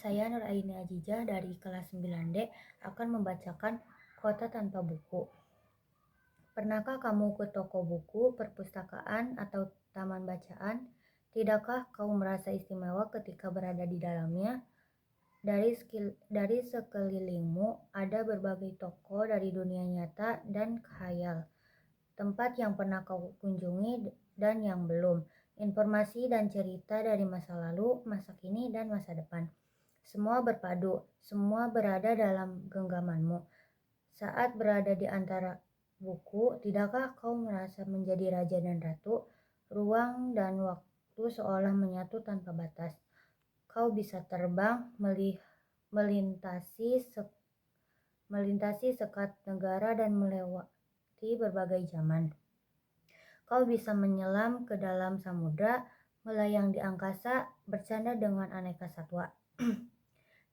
Saya Nur Aini Ajijah dari kelas 9D akan membacakan Kota Tanpa Buku. Pernahkah kamu ke toko buku, perpustakaan, atau taman bacaan? Tidakkah kau merasa istimewa ketika berada di dalamnya? Dari sekelilingmu ada berbagai toko dari dunia nyata dan khayal. Tempat yang pernah kau kunjungi dan yang belum. Informasi dan cerita dari masa lalu, masa kini, dan masa depan. Semua berpadu, semua berada dalam genggamanmu. Saat berada di antara buku, tidakkah kau merasa menjadi raja dan ratu? Ruang dan waktu seolah menyatu tanpa batas. Kau bisa terbang, melintasi sekat negara dan melewati berbagai zaman. Kau bisa menyelam ke dalam samudra, melayang di angkasa, bercanda dengan aneka satwa,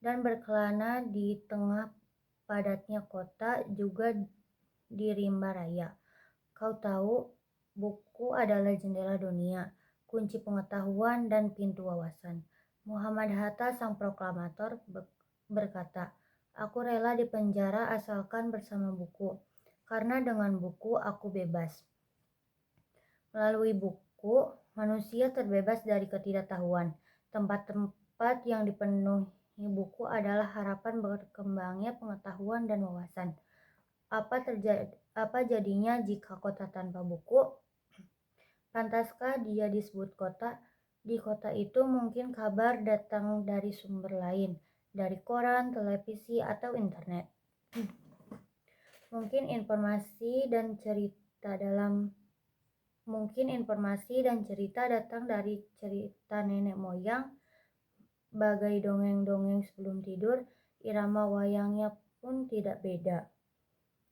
dan berkelana di tengah padatnya kota, juga di rimba raya. Kau tahu, buku adalah jendela dunia, kunci pengetahuan, dan pintu wawasan. Muhammad Hatta, sang proklamator, berkata, "Aku rela dipenjara asalkan bersama buku, karena dengan buku aku bebas." Melalui buku, manusia terbebas dari ketidaktahuan. Tempat-tempat yang dipenuhi buku adalah harapan berkembangnya pengetahuan dan wawasan. Apa jadinya jika kota tanpa buku? Pantaskah dia disebut kota? Di kota itu mungkin kabar datang dari sumber lain, dari koran, televisi, atau internet. Mungkin informasi dan cerita datang dari cerita nenek moyang, bagai dongeng-dongeng sebelum tidur. Irama wayangnya pun tidak beda.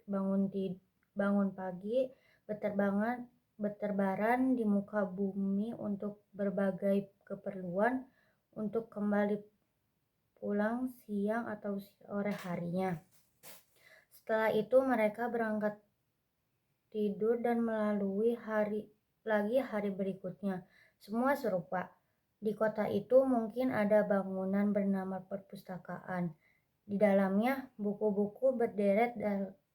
Bangun pagi, berterbaran di muka bumi untuk berbagai keperluan, untuk kembali pulang siang atau sore harinya. Setelah itu mereka berangkat tidur dan melalui hari berikutnya. Semua serupa. Di kota itu mungkin ada bangunan bernama perpustakaan. Di dalamnya buku-buku berderet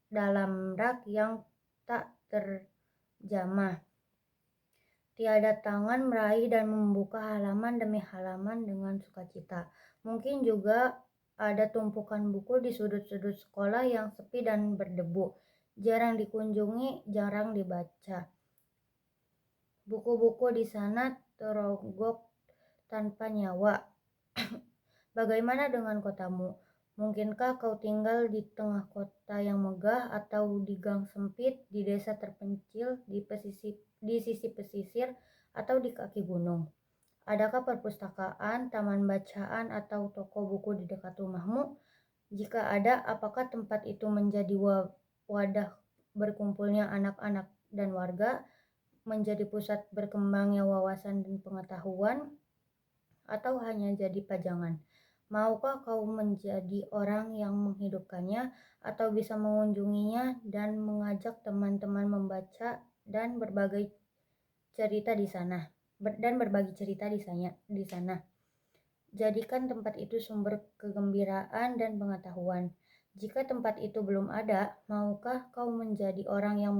dalam rak yang tak terjamah. Tiada tangan meraih dan membuka halaman demi halaman dengan sukacita. Mungkin juga ada tumpukan buku di sudut-sudut sekolah yang sepi dan berdebu. Jarang dikunjungi, jarang dibaca. Buku-buku di sana terogok tanpa nyawa. Bagaimana dengan kotamu? Mungkinkah kau tinggal di tengah kota yang megah, atau di gang sempit, di desa terpencil, di sisi pesisir, atau di kaki gunung? Adakah perpustakaan, taman bacaan, atau toko buku di dekat rumahmu? Jika ada, apakah tempat itu menjadi wadah berkumpulnya anak-anak dan warga, menjadi pusat berkembangnya wawasan dan pengetahuan, atau hanya jadi pajangan? Maukah kau menjadi orang yang menghidupkannya, atau bisa mengunjunginya dan mengajak teman-teman membaca dan berbagi cerita di sana? Jadikan tempat itu sumber kegembiraan dan pengetahuan. Jika tempat itu belum ada, maukah kau menjadi orang yang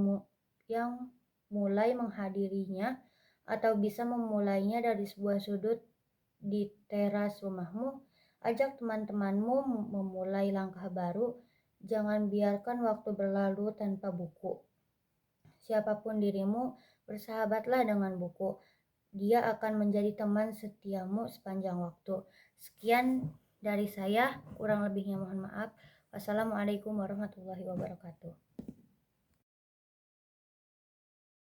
mulai menghadirinya, atau bisa memulainya dari sebuah sudut di teras rumahmu? Ajak teman-temanmu memulai langkah baru. Jangan biarkan waktu berlalu tanpa buku. Siapapun dirimu, bersahabatlah dengan buku. Dia akan menjadi teman setiamu sepanjang waktu. Sekian dari saya, kurang lebihnya mohon maaf. Wassalamualaikum warahmatullahi wabarakatuh.